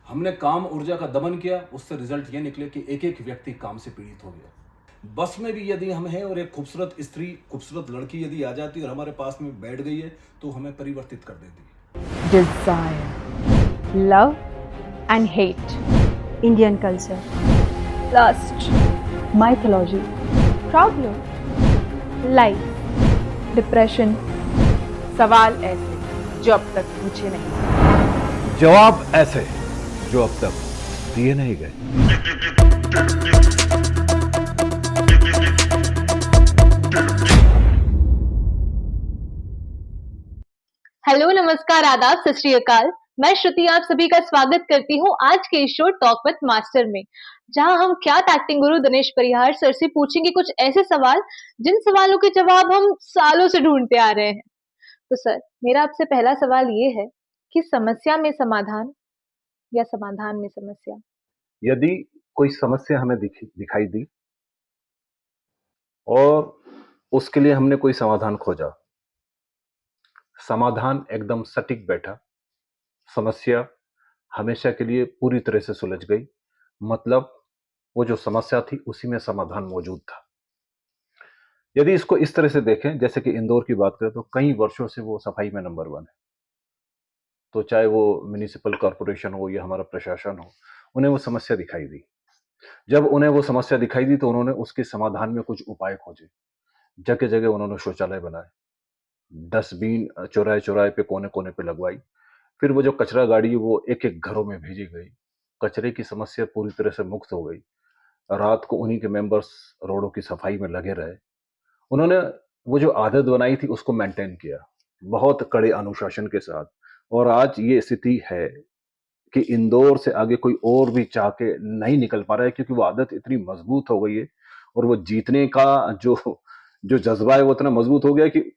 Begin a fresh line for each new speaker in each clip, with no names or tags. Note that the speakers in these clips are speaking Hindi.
हमने काम ऊर्जा का दमन किया, उससे रिजल्ट ये निकले कि एक एक व्यक्ति काम से पीड़ित हो गया। बस में भी यदि हम हैं और एक खूबसूरत स्त्री, खूबसूरत लड़की यदि आ जाती है और हमारे पास में बैठ गई है, तो हमें परिवर्तित कर देती है।
desire, love and hate,
Indian culture,
lust,
mythology,
problem, life, depression, सवाल ऐसे जो अब तक पूछे नहीं।
जवाब ऐसे जो अब तक दिए नहीं गए।
हेलो, नमस्कार, आदाब, सत श्री अकाल। मैं श्रुति आप सभी का स्वागत करती हूँ आज के इस शो टॉक विद मास्टर में, जहां हम ख्यात एक्टिंग गुरु दिनेश परिहार सर से पूछेंगे कुछ ऐसे सवाल जिन सवालों के जवाब हम सालों से ढूंढते आ रहे हैं। तो सर, मेरा आपसे पहला सवाल ये है कि समस्या में समाधान या समाधान में समस्या?
यदि कोई समस्या हमें दिखाई दी और उसके लिए हमने कोई समाधान खोजा, समाधान एकदम सटीक बैठा, समस्या हमेशा के लिए पूरी तरह से सुलझ गई, मतलब वो जो समस्या थी उसी में समाधान मौजूद था। यदि इसको इस तरह से देखें, जैसे कि इंदौर की बात करें तो कई वर्षों से वो सफाई में नंबर 1 है। तो चाहे वो म्युनिसिपल कॉर्पोरेशन हो या हमारा प्रशासन हो, उन्हें वो समस्या दिखाई दी। जब उन्हें वो समस्या दिखाई दी तो उन्होंने उसके समाधान में कुछ उपाय खोजे। जगह जगह उन्होंने शौचालय बनाए, डस्टबिन चौराहे चौराहे पे कोने कोने पे लगवाई। फिर वो जो कचरा गाड़ी है वो एक एक घरों में भेजी गई। कचरे की समस्या पूरी तरह से मुक्त हो गई। रात को उन्हीं के मेंबर्स रोडों की सफाई में लगे रहे। उन्होंने वो जो आदत बनाई थी उसको मेंटेन किया, बहुत कड़े अनुशासन के साथ। और आज ये स्थिति है कि इंदौर से आगे कोई और भी चाह के नहीं निकल पा रहा है, क्योंकि वो आदत इतनी मजबूत हो गई है और वो जीतने का जो जो जज्बा है वो इतना मजबूत हो गया है कि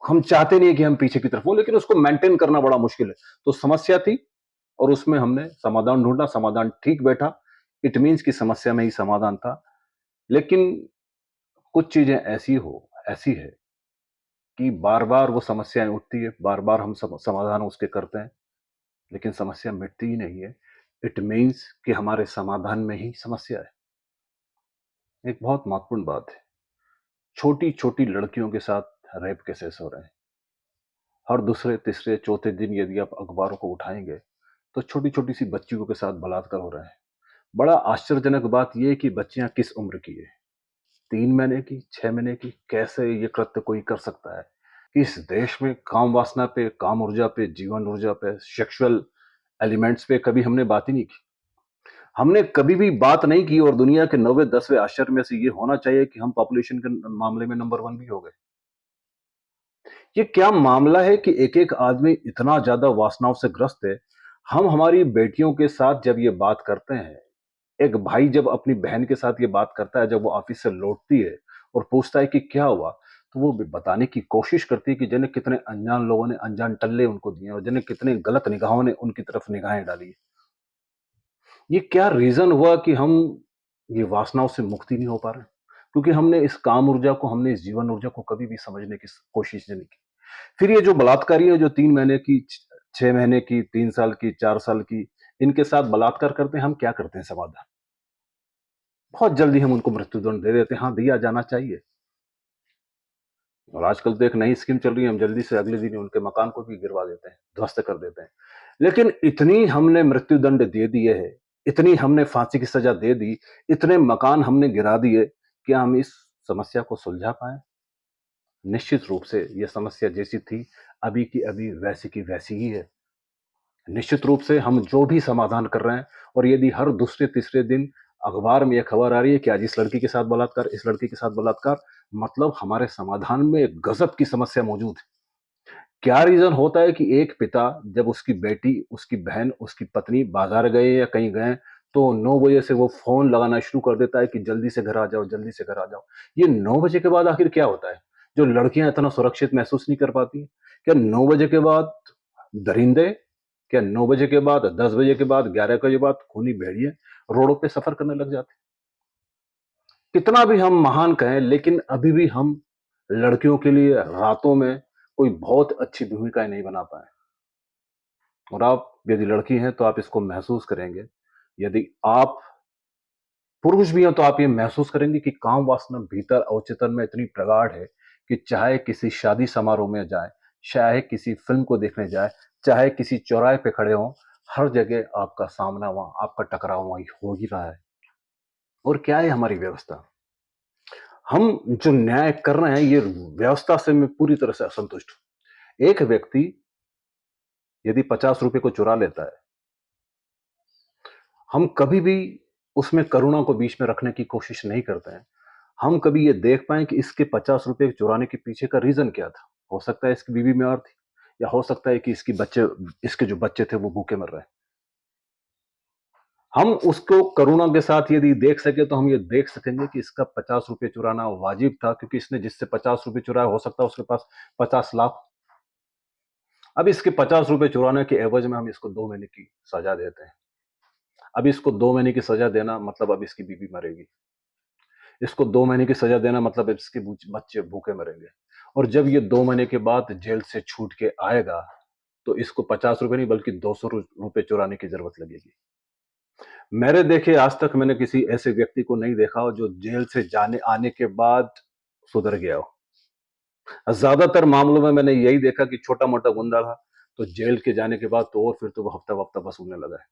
हम चाहते नहीं है कि हम पीछे की तरफ हो, लेकिन उसको मेंटेन करना बड़ा मुश्किल है। तो समस्या थी और उसमें हमने समाधान ढूंढा, समाधान ठीक बैठा। इट मीन्स कि समस्या में ही समाधान था। लेकिन कुछ चीजें ऐसी है कि बार बार वो समस्याएं उठती है, बार बार हम समाधान उसके करते हैं, लेकिन समस्या मिटती ही नहीं है। इट मीन्स कि हमारे समाधान में ही समस्या है। एक बहुत महत्वपूर्ण बात है, छोटी छोटी लड़कियों के साथ रेप केसेस हो रहे हैं। हर दूसरे तीसरे चौथे दिन यदि आप अखबारों को उठाएंगे तो छोटी छोटी सी बच्चियों के साथ बलात्कार हो रहे हैं। बड़ा आश्चर्यजनक बात यह है कि बच्चियां किस उम्र की है, 3 महीने की, 6 महीने की, कैसे ये कृत्य कोई कर सकता है? इस देश में काम वासना पे, काम ऊर्जा पे, जीवन ऊर्जा पे, सेक्सुअल एलिमेंट्स पे कभी हमने बात ही नहीं की। हमने कभी भी बात नहीं की और दुनिया के 9वें 10वें आश्चर्य में से ये होना चाहिए कि हम पॉपुलेशन के मामले में नंबर 1 भी हो गए। ये क्या मामला है कि एक एक आदमी इतना ज्यादा वासनाओं से ग्रस्त है। हम हमारी बेटियों के साथ जब ये बात करते हैं, एक भाई जब अपनी बहन के साथ ये बात करता है, जब वो ऑफिस से लौटती है और पूछता है कि क्या हुआ, तो वो बताने की कोशिश करती है कि जिन्हें कितने अनजान लोगों ने अनजान टल्ले उनको दिए और जिन्हें कितने गलत निगाहों ने उनकी तरफ निगाहें डाली है। ये क्या रीजन हुआ कि हम ये वासनाओं से मुक्ति नहीं हो पा रहे? क्योंकि हमने इस काम ऊर्जा को, हमने इस जीवन ऊर्जा को कभी भी समझने की कोशिश नहीं की। फिर ये जो बलात्कारी है, जो 3 महीने की, 6 महीने की, 3 साल की, 4 साल की, इनके साथ बलात्कार करते हैं, हम क्या करते हैं समाधान? बहुत जल्दी हम उनको मृत्युदंड दे देते हैं। हाँ, दिया जाना चाहिए। और आजकल तो एक नई स्कीम चल रही है, हम जल्दी से अगले दिन ही उनके मकान को भी गिरवा देते हैं, ध्वस्त कर देते हैं। लेकिन इतनी हमने मृत्युदंड दे दिए है, इतनी हमने फांसी की सजा दे दी, इतने मकान हमने गिरा दिए, क्या हम इस समस्या को सुलझा पाए? निश्चित रूप से यह समस्या जैसी थी, अभी की अभी वैसी की वैसी ही है। निश्चित रूप से हम जो भी समाधान कर रहे हैं, और यदि हर दूसरे तीसरे दिन अखबार में यह खबर आ रही है कि आज इस लड़की के साथ बलात्कार, इस लड़की के साथ बलात्कार, मतलब हमारे समाधान में एक गजब की समस्या मौजूद है। क्या रीजन होता है कि एक पिता जब उसकी बेटी, उसकी बहन, उसकी पत्नी बाजार गए या कहीं गए, तो 9 बजे से वो फोन लगाना शुरू कर देता है कि जल्दी से घर आ जाओ, जल्दी से घर आ जाओ। ये 9 बजे के बाद आखिर क्या होता है जो लड़कियां इतना सुरक्षित महसूस नहीं कर पाती? क्या 9 बजे के बाद दरिंदे, क्या 9 बजे के बाद, 10 बजे के बाद, 11 बजे के बाद खूनी भेड़िए रोडों पे सफर करने लग जाते? कितना भी हम महान कहें, लेकिन अभी भी हम लड़कियों के लिए रातों में कोई बहुत अच्छी भूमिकाएं नहीं बना पाए। और आप यदि लड़की हैं तो आप इसको महसूस करेंगे। यदि आप पुरुष भी हैं तो आप ये महसूस करेंगे कि काम वासना भीतर अवचेतन में इतनी प्रगाढ़ है कि चाहे किसी शादी समारोह में जाए, चाहे किसी फिल्म को देखने जाए, चाहे किसी चौराहे पे खड़े हों, हर जगह आपका सामना वहां, आपका टकराव वहीं हो ही रहा है। और क्या है हमारी व्यवस्था? हम जो न्याय कर रहे हैं ये व्यवस्था से मैं पूरी तरह से असंतुष्ट हूं। एक व्यक्ति यदि 50 रुपए को चुरा लेता है, हम कभी भी उसमें करुणा को बीच में रखने की कोशिश नहीं करते हैं। हम कभी ये देख पाएं कि इसके 50 रुपए चुराने के पीछे का रीजन क्या था। हो सकता है इसकी बीवी बीमार थी, या हो सकता है कि इसके जो बच्चे थे वो भूखे मर रहे हैं। हम उसको करुणा के साथ यदि देख सके तो हम ये देख सकेंगे कि इसका 50 रुपए चुराना वाजिब था, क्योंकि इसने जिससे 50 रुपए चुराया हो सकता है उसके पास 50 लाख। अब इसके 50 रुपए चुराने के एवज में हम इसको 2 महीने की सजा देते हैं। अब इसको 2 महीने की सजा देना मतलब अब इसकी बीवी मरेगी। इसको 2 महीने की सजा देना मतलब अब इसके बच्चे भूखे मरेंगे। और जब ये 2 महीने के बाद जेल से छूट के आएगा तो इसको 50 रुपए नहीं बल्कि 200 रुपए चुराने की जरूरत लगेगी। मेरे देखे आज तक मैंने किसी ऐसे व्यक्ति को नहीं देखा हो जो जेल से जाने आने के बाद सुधर गया हो। ज्यादातर मामलों में मैंने यही देखा कि छोटा मोटा गुंडा था तो जेल के जाने के बाद तो और फिर तो वो हफ्ता वफ्ता वसूलने लगा है।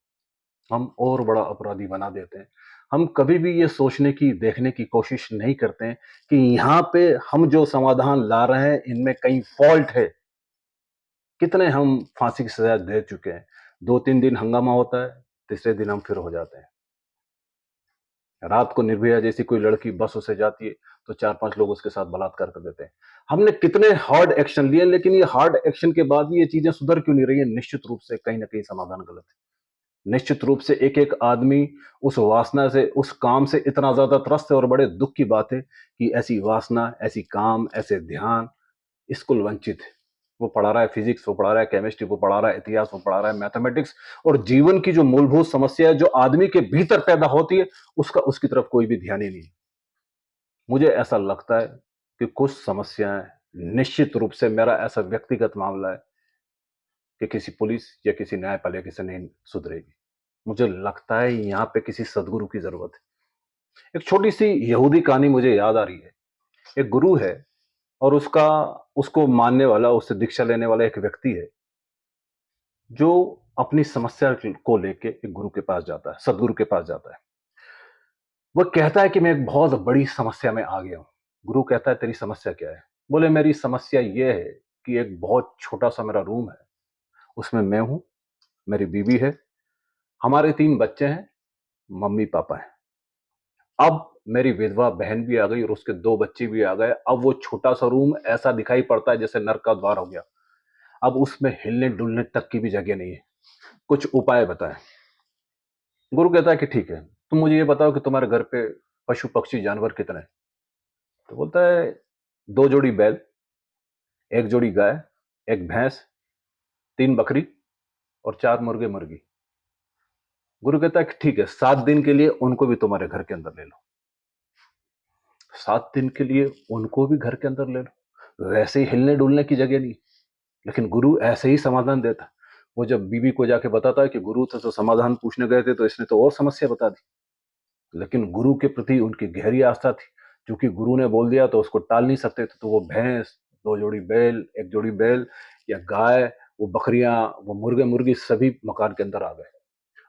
हम और बड़ा अपराधी बना देते हैं। हम कभी भी ये सोचने की देखने की कोशिश नहीं करते हैं कि यहाँ पे हम जो समाधान ला रहे हैं इनमें कहीं फॉल्ट है। कितने हम फांसी की सजा दे चुके हैं। 2-3 दिन हंगामा होता है, तीसरे दिन हम फिर हो जाते हैं। रात को निर्भया जैसी कोई लड़की बस से जाती है तो 4-5 लोग उसके साथ बलात्कार कर देते हैं। हमने कितने हार्ड एक्शन लिए, लेकिन ये हार्ड एक्शन के बाद भी ये चीजें सुधर क्यों नहीं रही है? निश्चित रूप से कहीं ना कहीं समाधान गलत है। निश्चित रूप से एक एक आदमी उस वासना से, उस काम से इतना ज्यादा त्रस्त है। और बड़े दुख की बात है कि ऐसी वासना, ऐसी काम, ऐसे ध्यान स्कूल वंचित है। वो पढ़ा रहा है फिजिक्स, वो पढ़ा रहा है केमिस्ट्री, वो पढ़ा रहा है इतिहास, वो पढ़ा रहा है मैथमेटिक्स। और जीवन की जो मूलभूत समस्या है जो आदमी के भीतर पैदा होती है उसका उसकी तरफ कोई भी ध्यान ही नहीं है। मुझे ऐसा लगता है कि कुछ समस्याएं, निश्चित रूप से मेरा ऐसा व्यक्तिगत मामला है कि किसी पुलिस या किसी न्यायपालिका से नहीं सुधरेगी। मुझे लगता है यहाँ पे किसी सदगुरु की जरूरत है। एक छोटी सी यहूदी कहानी मुझे याद आ रही है। एक गुरु है और उसको मानने वाला, उससे दीक्षा लेने वाला एक व्यक्ति है जो अपनी समस्या को लेके एक गुरु के पास जाता है, सदगुरु के पास जाता है। वह कहता है कि मैं एक बहुत बड़ी समस्या में आ गया हूं। गुरु कहता है तेरी समस्या क्या है? बोले मेरी समस्या यह है कि एक बहुत छोटा सा मेरा रूम है, उसमें मैं हूं, मेरी बीवी है, हमारे 3 बच्चे हैं, मम्मी पापा हैं। अब मेरी विधवा बहन भी आ गई और उसके 2 बच्चे भी आ गए। अब वो छोटा सा रूम ऐसा दिखाई पड़ता है जैसे नर्क का द्वार हो गया। अब उसमें हिलने डुलने तक की भी जगह नहीं है। कुछ उपाय बताएं। गुरु कहता है कि ठीक है, तुम मुझे ये बताओ कि तुम्हारे घर पे पशु पक्षी जानवर कितने हैं? तो बोलता है 2 जोड़ी बैल, 1 जोड़ी गाय, 1 भैंस, 3 बकरी और 4 मुर्गे मुर्गी। गुरु कहता है कि ठीक है, 7 दिन के लिए उनको भी तुम्हारे घर के अंदर ले लो। 7 दिन के लिए उनको भी घर के अंदर ले लो। वैसे ही हिलने डुलने की जगह नहीं। लेकिन गुरु ऐसे ही समाधान देता। वो जब बीवी को जाके बताता है कि गुरु से तो समाधान पूछने गए थे तो इसने तो और समस्या बता दी। लेकिन गुरु के प्रति उनकी गहरी आस्था थी। क्योंकि गुरु ने बोल दिया तो उसको टाल नहीं सकते थे। तो वो भैंस, 2 जोड़ी बैल, 1 जोड़ी बैल या गाय, वो बकरियां, वो मुर्गे मुर्गी सभी मकान के अंदर आ गए।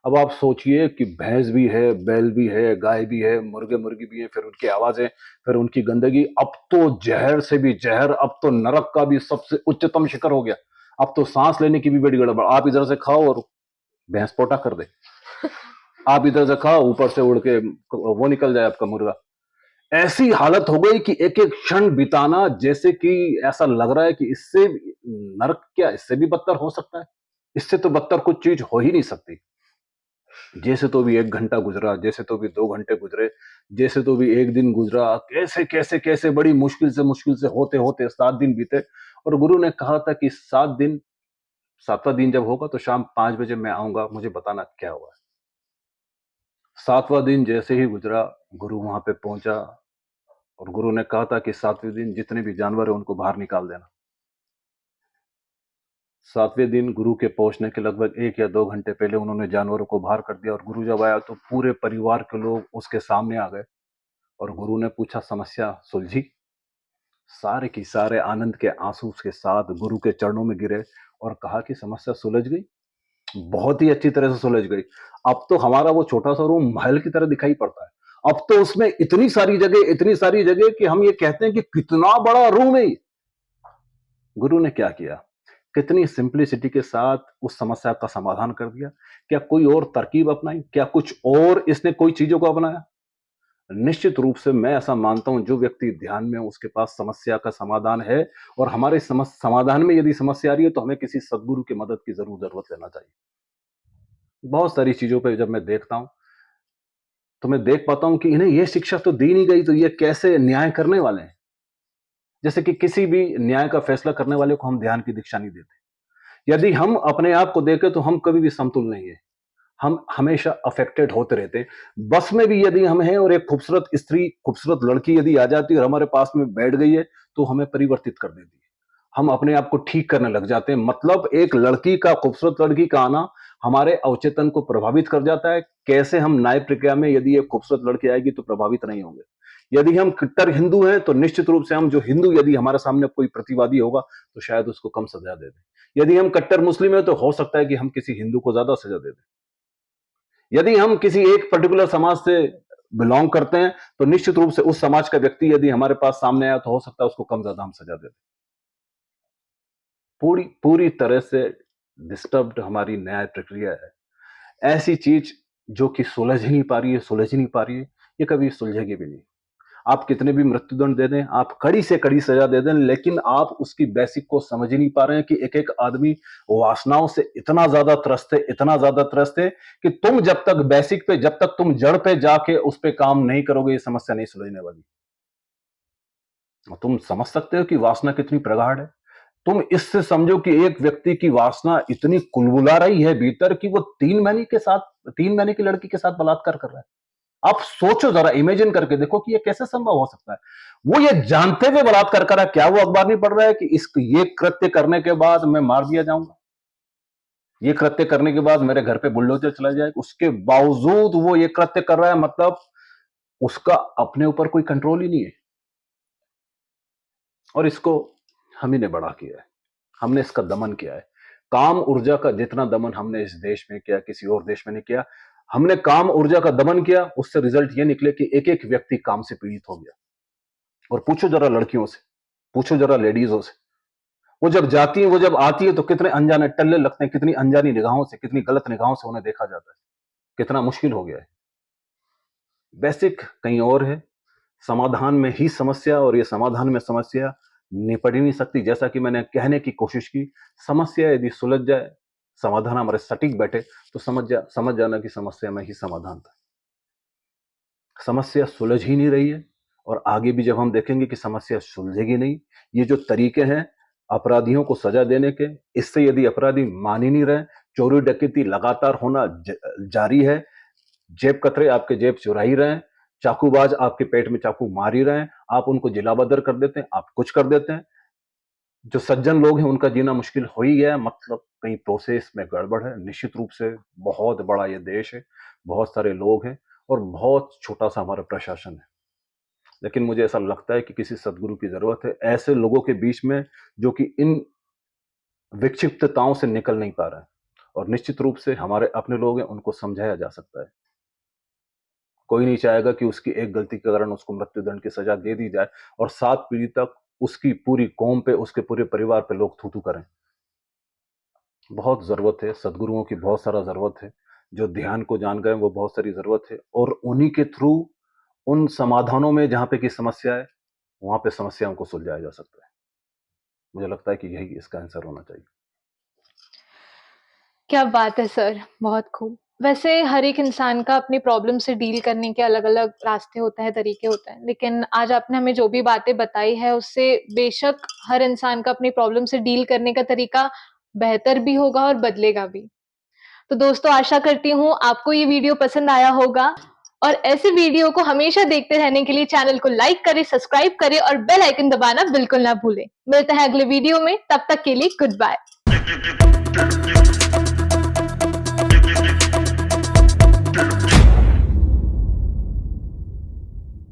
अब आप सोचिए कि भैंस भी है, बैल भी है, गाय भी है, मुर्गे मुर्गी भी है, फिर उनकी आवाजें, फिर उनकी गंदगी। अब तो जहर से भी जहर, अब तो नरक का भी सबसे उच्चतम शिखर हो गया। अब तो सांस लेने की भी बड़ी गड़बड़। आप इधर से खाओ और भैंस पोटा कर दे, आप इधर से खाओ ऊपर से उड़ के वो निकल जाए आपका मुर्गा। ऐसी हालत हो गई कि एक एक क्षण बिताना जैसे कि ऐसा लग रहा है कि इससे नरक क्या, इससे भी बदतर हो सकता है। इससे तो बदतर कुछ चीज हो ही नहीं सकती। जैसे तो भी 1 घंटा गुजरा, जैसे तो भी 2 घंटे गुजरे, जैसे तो भी एक दिन गुजरा। कैसे कैसे कैसे बड़ी मुश्किल से होते होते 7 दिन बीते। और गुरु ने कहा था कि 7 दिन, 7वां दिन जब होगा तो शाम 5 बजे मैं आऊंगा, मुझे बताना क्या हुआ है। 7वां दिन जैसे ही गुजरा, गुरु वहां पे पहुंचा और गुरु ने कहा था कि 7वें दिन जितने भी जानवर है उनको बाहर निकाल देना। 7वें दिन गुरु के पहुंचने के लगभग 1 या 2 घंटे पहले उन्होंने जानवरों को बाहर कर दिया और गुरु जब आया तो पूरे परिवार के लोग उसके सामने आ गए और गुरु ने पूछा, समस्या सुलझी? सारे की सारे आनंद के आंसू के साथ गुरु के चरणों में गिरे और कहा कि समस्या सुलझ गई, बहुत ही अच्छी तरह से सुलझ गई। अब तो हमारा वो छोटा सा रूम महल की तरह दिखाई पड़ता है। अब तो उसमें इतनी सारी जगह कि हम ये कहते हैं कि कितना बड़ा रूम है ये। गुरु ने क्या किया? कितनी सिंप्लिसिटी के साथ उस समस्या का समाधान कर दिया। क्या कोई और तरकीब अपनाई? क्या कुछ और इसने कोई चीजों को अपनाया? निश्चित रूप से मैं ऐसा मानता हूं, जो व्यक्ति ध्यान में उसके पास समस्या का समाधान है और हमारे समाधान में यदि समस्या आ रही है तो हमें किसी सदगुरु की मदद की जरूरत लेना चाहिए। बहुत सारी चीजों पे जब मैं देखता हूं तो मैं देख पाता हूं कि इन्हें यह शिक्षा तो दी नहीं गई, तो ये कैसे न्याय करने वाले हैं। जैसे कि किसी भी न्याय का फैसला करने वाले को हम ध्यान की दीक्षा नहीं देते। यदि हम अपने आप को देखें तो हम कभी भी समतुल नहीं है, हम हमेशा अफेक्टेड होते रहते हैं। बस में भी यदि हम हैं और एक खूबसूरत स्त्री, खूबसूरत लड़की यदि आ जाती है और हमारे पास में बैठ गई है तो हमें परिवर्तित कर देती है, हम अपने आप को ठीक करने लग जाते हैं। मतलब एक लड़की का, खूबसूरत लड़की का आना हमारे अवचेतन को प्रभावित कर जाता है। कैसे हम न्याय प्रक्रिया में यदि एक खूबसूरत लड़की आएगी तो प्रभावित नहीं होंगे। यदि हम कट्टर हिंदू हैं तो निश्चित रूप से हम, जो हिंदू, यदि हमारे सामने कोई प्रतिवादी होगा तो शायद उसको कम सजा दे दें। यदि हम कट्टर मुस्लिम हैं तो हो सकता है कि हम किसी हिंदू को ज्यादा सजा दे दें। यदि हम किसी एक पर्टिकुलर समाज से बिलोंग करते हैं तो निश्चित रूप से उस समाज का व्यक्ति यदि हमारे पास सामने आया तो हो सकता है उसको कम ज्यादा हम सजा दे दें। पूरी पूरी तरह से डिस्टर्ब्ड हमारी न्याय प्रक्रिया है। ऐसी चीज जो कि सुलझ ही नहीं पा रही है, ये कभी सुलझेगी भी नहीं। आप कितने भी मृत्युदंड दे दें, आप कड़ी से कड़ी सजा दे दें, लेकिन आप उसकी बेसिक को समझ ही नहीं पा रहे हैं कि एक एक आदमी वासनाओं से इतना ज्यादा त्रस्त है कि तुम जब तक बेसिक पे, जब तक तुम जड़ पे जाके उस पे काम नहीं करोगे, ये समस्या नहीं सुलझने वाली। तुम समझ सकते हो कि वासना कितनी प्रगाढ़ है। तुम इससे समझो कि एक व्यक्ति की वासना इतनी कुलबुला रही है भीतर कि वो 3 महीने की लड़की के साथ बलात्कार कर रहा है। आप सोचो, जरा इमेजिन करके देखो कि ये कैसे संभव हो सकता है। वो ये जानते हुए बलात्कार कर रहा है। क्या वो अखबार नहीं पढ़ रहा है कि ये कृत्य करने के बाद मैं मार दिया जाऊंगा, ये कृत्य करने के बाद मेरे घर पे बुलडोजर चला जाएगा? उसके बावजूद वो ये कृत्य कर रहा है, मतलब उसका अपने ऊपर कोई कंट्रोल ही नहीं है। और इसको हम ही ने बड़ा किया है, हमने इसका दमन किया है। काम ऊर्जा का जितना दमन हमने इस देश में किया, किसी और देश में नहीं किया। हमने काम ऊर्जा का दमन किया, उससे रिजल्ट ये निकले कि एक एक व्यक्ति काम से पीड़ित हो गया। और पूछो जरा लड़कियों से, पूछो जरा लेडीजों से, वो जब जाती है, वो जब आती है तो कितने अनजाने टल्ले लगते हैं, कितनी अनजानी निगाहों से, कितनी गलत निगाहों से उन्हें देखा जाता है। कितना मुश्किल हो गया है। बेसिक कहीं और है, समाधान में ही समस्या, और ये समाधान में समस्या निपट ही नहीं सकती। जैसा कि मैंने कहने की कोशिश की, समस्या यदि सुलझ जाए, समाधान हमारे सटीक बैठे तो समझ जाना कि समस्या में ही समाधान था। समस्या सुलझ ही नहीं रही है और आगे भी जब हम देखेंगे कि समस्या सुलझेगी नहीं। ये जो तरीके हैं अपराधियों को सजा देने के, इससे यदि अपराधी मान ही नहीं रहे, चोरी डकैती लगातार होना जारी है, जेब कतरे आपके जेब चुरा ही रहे हैं, चाकूबाज आपके पेट में चाकू मार ही रहे हैं, आप उनको जिलाबदर कर देते हैं, आप कुछ कर देते हैं। जो सज्जन लोग हैं उनका जीना मुश्किल हो ही गया है, मतलब कहीं प्रोसेस में गड़बड़ है। निश्चित रूप से बहुत बड़ा ये देश है, बहुत सारे लोग हैं और बहुत छोटा सा हमारा प्रशासन है। लेकिन मुझे ऐसा लगता है कि किसी सदगुरु की जरूरत है ऐसे लोगों के बीच में जो कि इन विक्षिप्तताओं से निकल नहीं पा रहा है। और निश्चित रूप से हमारे अपने लोग हैं, उनको समझाया जा सकता है। कोई नहीं चाहेगा कि उसकी एक गलती के कारण उसको मृत्युदंड की सजा दे दी जाए और 7 पीढ़ी तक उसकी पूरी कौम पे, उसके पूरे परिवार पे लोग थू थू करें। बहुत जरूरत है सदगुरुओं की, बहुत सारा जरूरत है। जो ध्यान को जान गए वो बहुत सारी जरूरत है, और उन्हीं के थ्रू उन समाधानों में जहां पे की समस्या है वहां पे समस्याओं को सुलझाया जा सकता है। मुझे लगता है कि यही इसका आंसर होना चाहिए।
क्या बात है सर, बहुत खूब। वैसे हर एक इंसान का अपनी प्रॉब्लम से डील करने के अलग-अलग रास्ते होते हैं, तरीके होते हैं। लेकिन आज आपने हमें जो भी बातें बताई है उससे बेशक हर इंसान का अपनी प्रॉब्लम से डील करने का तरीका बेहतर भी होगा और बदलेगा भी। तो दोस्तों, आशा करती हूँ आपको ये वीडियो पसंद आया होगा, और ऐसे वीडियो को हमेशा देखते रहने के लिए चैनल को लाइक करें, सब्सक्राइब करें और बेल आइकन दबाना बिल्कुल ना भूलें। मिलते हैं अगले वीडियो में, तब तक के लिए गुड बाय।
you